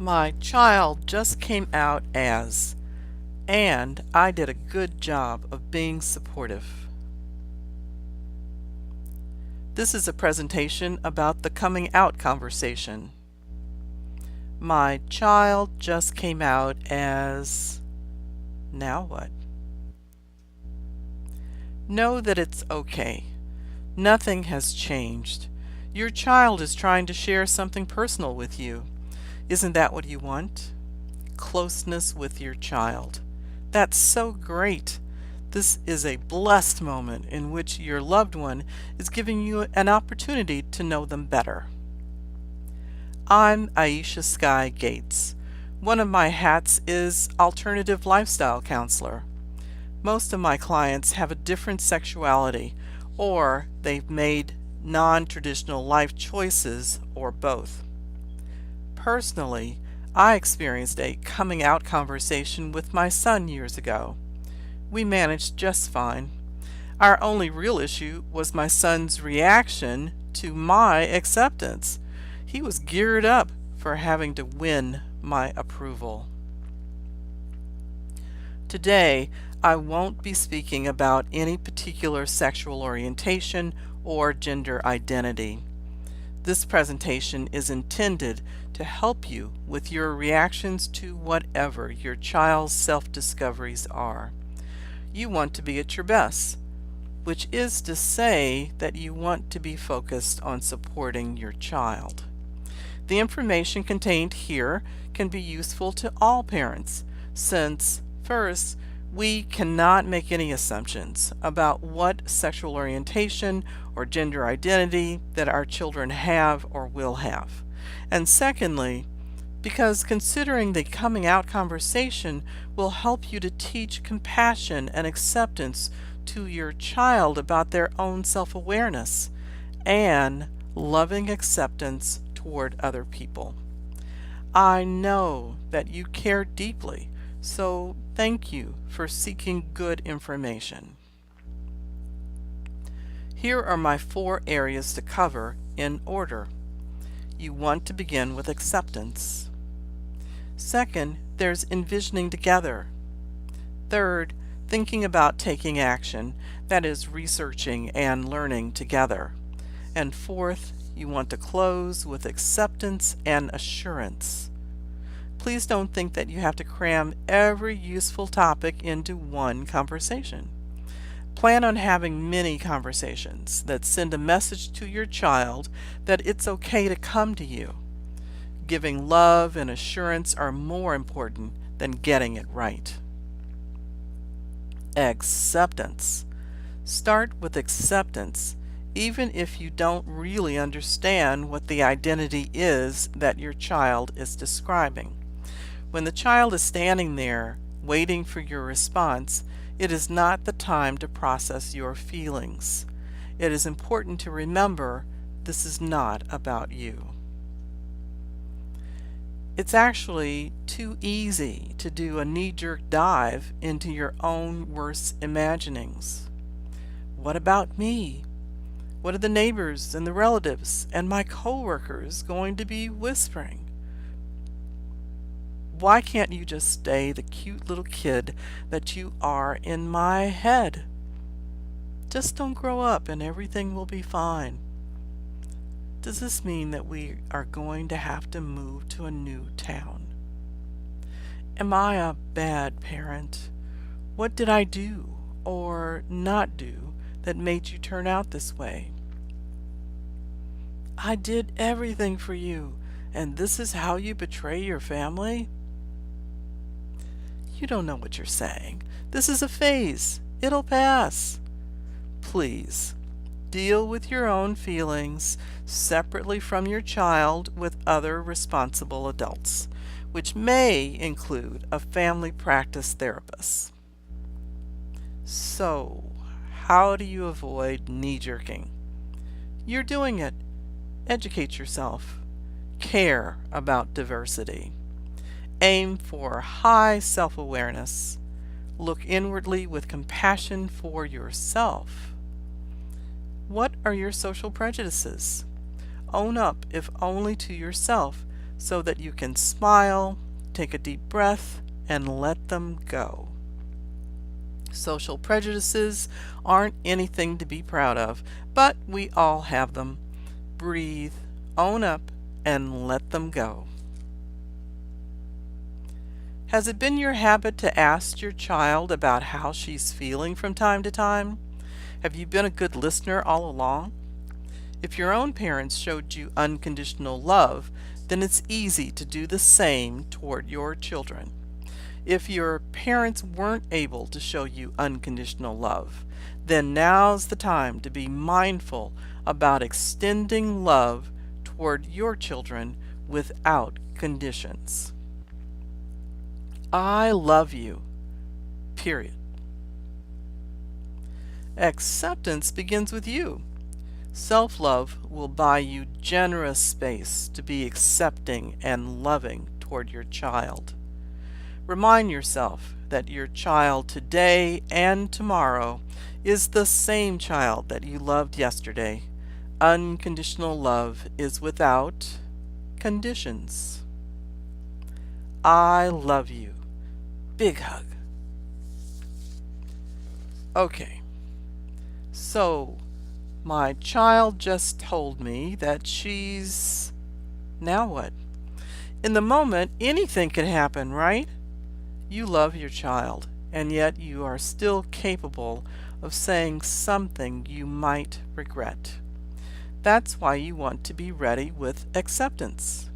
My child just came out as, and I did a good job of being supportive. This is a presentation about the coming out conversation. My child just came out as, now what? Know that it's okay. Nothing has changed. Your child is trying to share something personal with you. Isn't that what you want? Closeness with your child. That's so great. This is a blessed moment in which your loved one is giving you an opportunity to know them better. I'm Aisha Sky Gates. One of my hats is alternative lifestyle counselor. Most of my clients have a different sexuality, or they've made non-traditional life choices, or both. Personally, I experienced a coming out conversation with my son years ago. We managed just fine. Our only real issue was my son's reaction to my acceptance. He was geared up for having to win my approval. Today, I won't be speaking about any particular sexual orientation or gender identity. This presentation is intended to help you with your reactions to whatever your child's self-discoveries are. You want to be at your best, which is to say that you want to be focused on supporting your child. The information contained here can be useful to all parents, since, first, we cannot make any assumptions about what sexual orientation or gender identity that our children have or will have. And secondly, because considering the coming out conversation will help you to teach compassion and acceptance to your child about their own self-awareness and loving acceptance toward other people. I know that you care deeply, so thank you for seeking good information. Here are my 4 areas to cover in order. You want to begin with acceptance. Second, there's envisioning together. Third, thinking about taking action, that is researching and learning together. And fourth, you want to close with acceptance and assurance. Please don't think that you have to cram every useful topic into one conversation. Plan on having many conversations that send a message to your child that it's okay to come to you. Giving love and assurance are more important than getting it right. Acceptance. Start with acceptance, even if you don't really understand what the identity is that your child is describing. When the child is standing there waiting for your response, it is not the time to process your feelings. It is important to remember this is not about you. It's actually too easy to do a knee-jerk dive into your own worst imaginings. What about me? What are the neighbors and the relatives and my coworkers going to be whispering? Why can't you just stay the cute little kid that you are in my head? Just don't grow up and everything will be fine. Does this mean that we are going to have to move to a new town? Am I a bad parent? What did I do or not do that made you turn out this way? I did everything for you, and this is how you betray your family? You don't know what you're saying. This is a phase. It'll pass. Please, deal with your own feelings separately from your child with other responsible adults, which may include a family practice therapist. So, how do you avoid knee-jerking? You're doing it. Educate yourself. Care about diversity. Aim for high self-awareness. Look inwardly with compassion for yourself. What are your social prejudices? Own up, if only to yourself, so that you can smile, take a deep breath, and let them go. Social prejudices aren't anything to be proud of, but we all have them. Breathe, own up, and let them go. Has it been your habit to ask your child about how she's feeling from time to time? Have you been a good listener all along? If your own parents showed you unconditional love, then it's easy to do the same toward your children. If your parents weren't able to show you unconditional love, then now's the time to be mindful about extending love toward your children without conditions. I love you, period. Acceptance begins with you. Self-love will buy you generous space to be accepting and loving toward your child. Remind yourself that your child today and tomorrow is the same child that you loved yesterday. Unconditional love is without conditions. I love you. Big hug. Okay, so my child just told me that she's... Now what? In the moment, anything can happen, right? You love your child, and yet you are still capable of saying something you might regret. That's why you want to be ready with acceptance.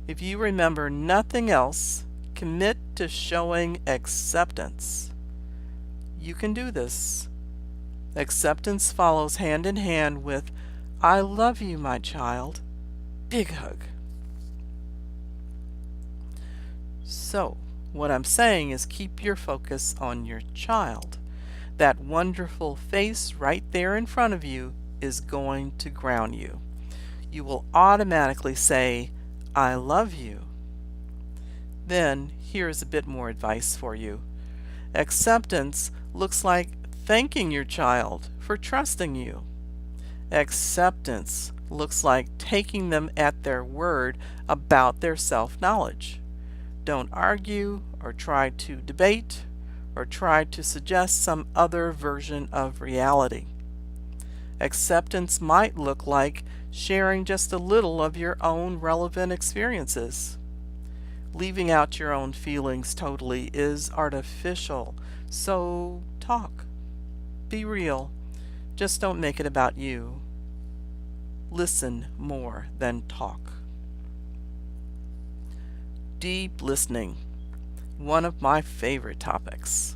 If you remember nothing else, commit to showing acceptance. You can do this. Acceptance follows hand in hand with, I love you, my child. Big hug. So, what I'm saying is keep your focus on your child. That wonderful face right there in front of you is going to ground you. You will automatically say, I love you. Then, here's a bit more advice for you. Acceptance looks like thanking your child for trusting you. Acceptance looks like taking them at their word about their self-knowledge. Don't argue or try to debate or try to suggest some other version of reality. Acceptance might look like sharing just a little of your own relevant experiences. Leaving out your own feelings totally is artificial, so talk. Be real. Just don't make it about you. Listen more than talk. Deep listening. One of my favorite topics.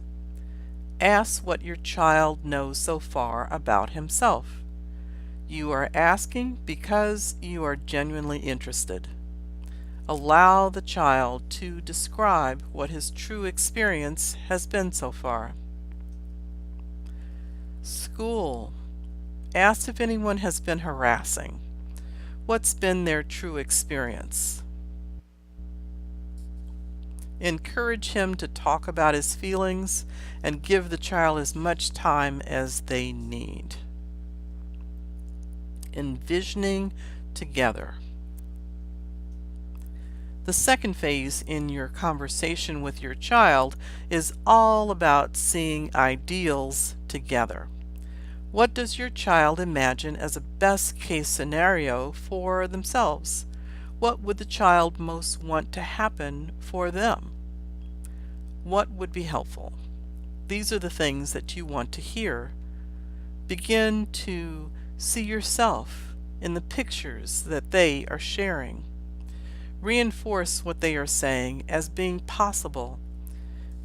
Ask what your child knows so far about himself. You are asking because you are genuinely interested. Allow the child to describe what his true experience has been so far. School. Ask if anyone has been harassing. What's been their true experience? Encourage him to talk about his feelings and give the child as much time as they need. Envisioning together. The second phase in your conversation with your child is all about seeing ideals together. What does your child imagine as a best case scenario for themselves? What would the child most want to happen for them? What would be helpful? These are the things that you want to hear. Begin to see yourself in the pictures that they are sharing. Reinforce what they are saying as being possible.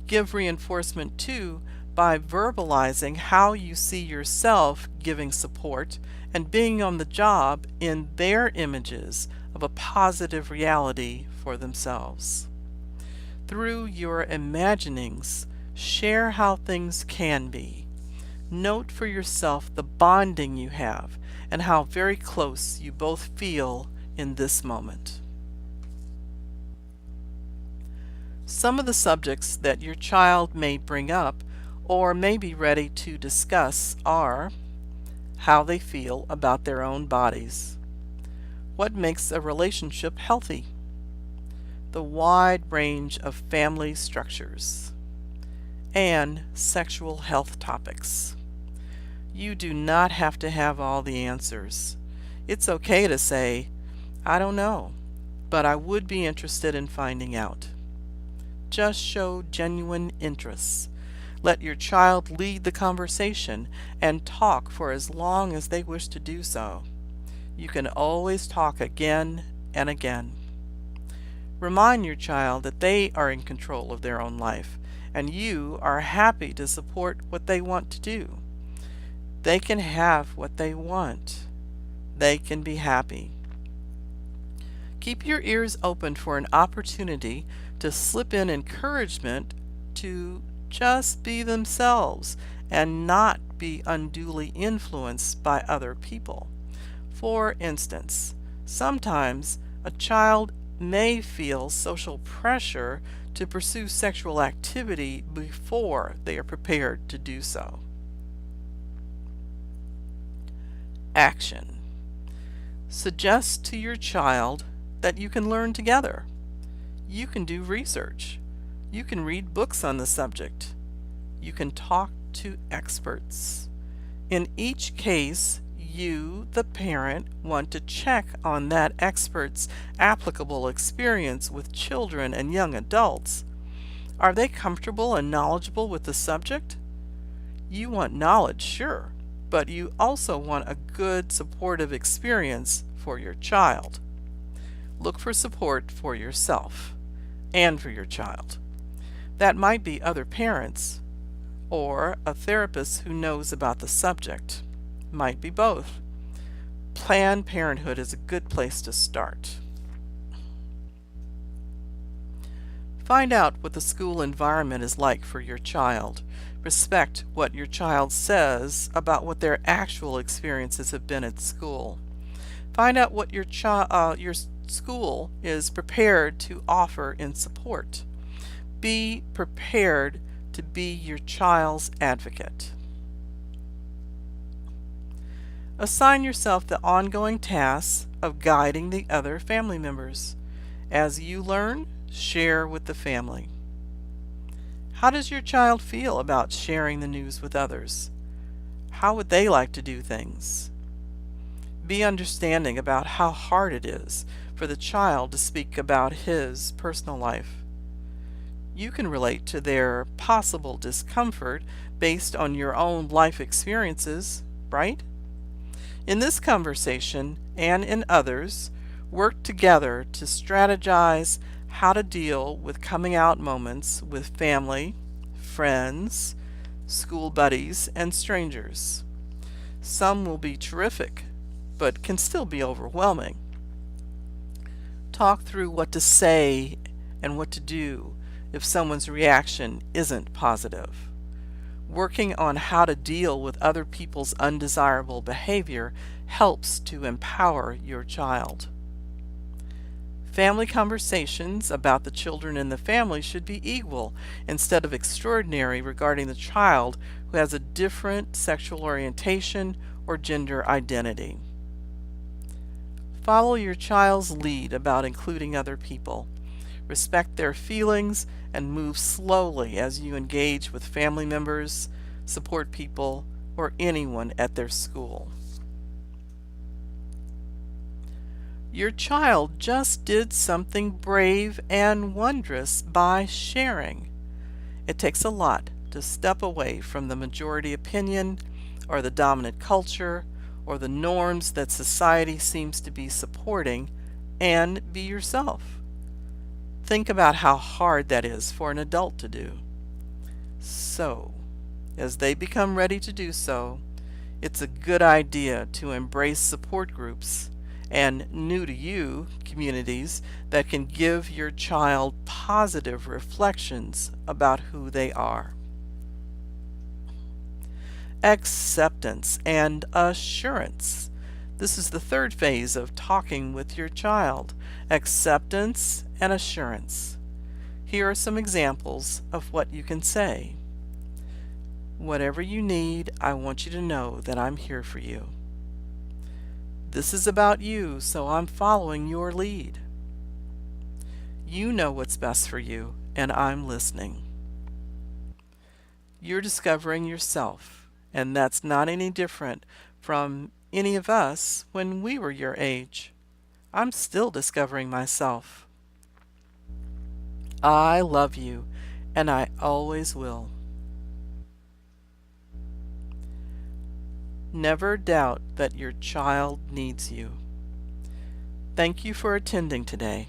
Give reinforcement too by verbalizing how you see yourself giving support and being on the job in their images of a positive reality for themselves. Through your imaginings, share how things can be. Note for yourself the bonding you have and how very close you both feel in this moment. Some of the subjects that your child may bring up or may be ready to discuss are how they feel about their own bodies, what makes a relationship healthy, the wide range of family structures, and sexual health topics. You do not have to have all the answers. It's okay to say, I don't know, but I would be interested in finding out. Just show genuine interest. Let your child lead the conversation and talk for as long as they wish to do so. You can always talk again and again. Remind your child that they are in control of their own life and you are happy to support what they want to do. They can have what they want. They can be happy. Keep your ears open for an opportunity to slip in encouragement to just be themselves and not be unduly influenced by other people. For instance, sometimes a child may feel social pressure to pursue sexual activity before they are prepared to do so. Action. Suggest to your child that you can learn together. You can do research. You can read books on the subject. You can talk to experts. In each case, you, the parent, want to check on that expert's applicable experience with children and young adults. Are they comfortable and knowledgeable with the subject? You want knowledge, sure, but you also want a good supportive experience for your child. Look for support for yourself and for your child. That might be other parents or a therapist who knows about the subject. Might be both. Planned Parenthood is a good place to start. Find out what the school environment is like for your child. Respect what your child says about what their actual experiences have been at school. Find out what your school is prepared to offer in support. Be prepared to be your child's advocate. Assign yourself the ongoing tasks of guiding the other family members. As you learn, share with the family. How does your child feel about sharing the news with others? How would they like to do things? Be understanding about how hard it is for the child to speak about his personal life. You can relate to their possible discomfort based on your own life experiences, right? In this conversation and in others, work together to strategize how to deal with coming out moments with family, friends, school buddies, and strangers. Some will be terrific, but can still be overwhelming. Talk through what to say and what to do if someone's reaction isn't positive. Working on how to deal with other people's undesirable behavior helps to empower your child. Family conversations about the children in the family should be equal instead of extraordinary regarding the child who has a different sexual orientation or gender identity. Follow your child's lead about including other people. Respect their feelings and move slowly as you engage with family members, support people, or anyone at their school. Your child just did something brave and wondrous by sharing. It takes a lot to step away from the majority opinion or the dominant culture or the norms that society seems to be supporting and be yourself. Think about how hard that is for an adult to do. So, as they become ready to do so, it's a good idea to embrace support groups and new to you communities that can give your child positive reflections about who they are. Acceptance and assurance. This is the third phase of talking with your child. Acceptance and assurance. Here are some examples of what you can say. Whatever you need, I want you to know that I'm here for you. This is about you, so I'm following your lead. You know what's best for you, and I'm listening. You're discovering yourself, and that's not any different from any of us when we were your age. I'm still discovering myself. I love you, and I always will. Never doubt that your child needs you. Thank you for attending today.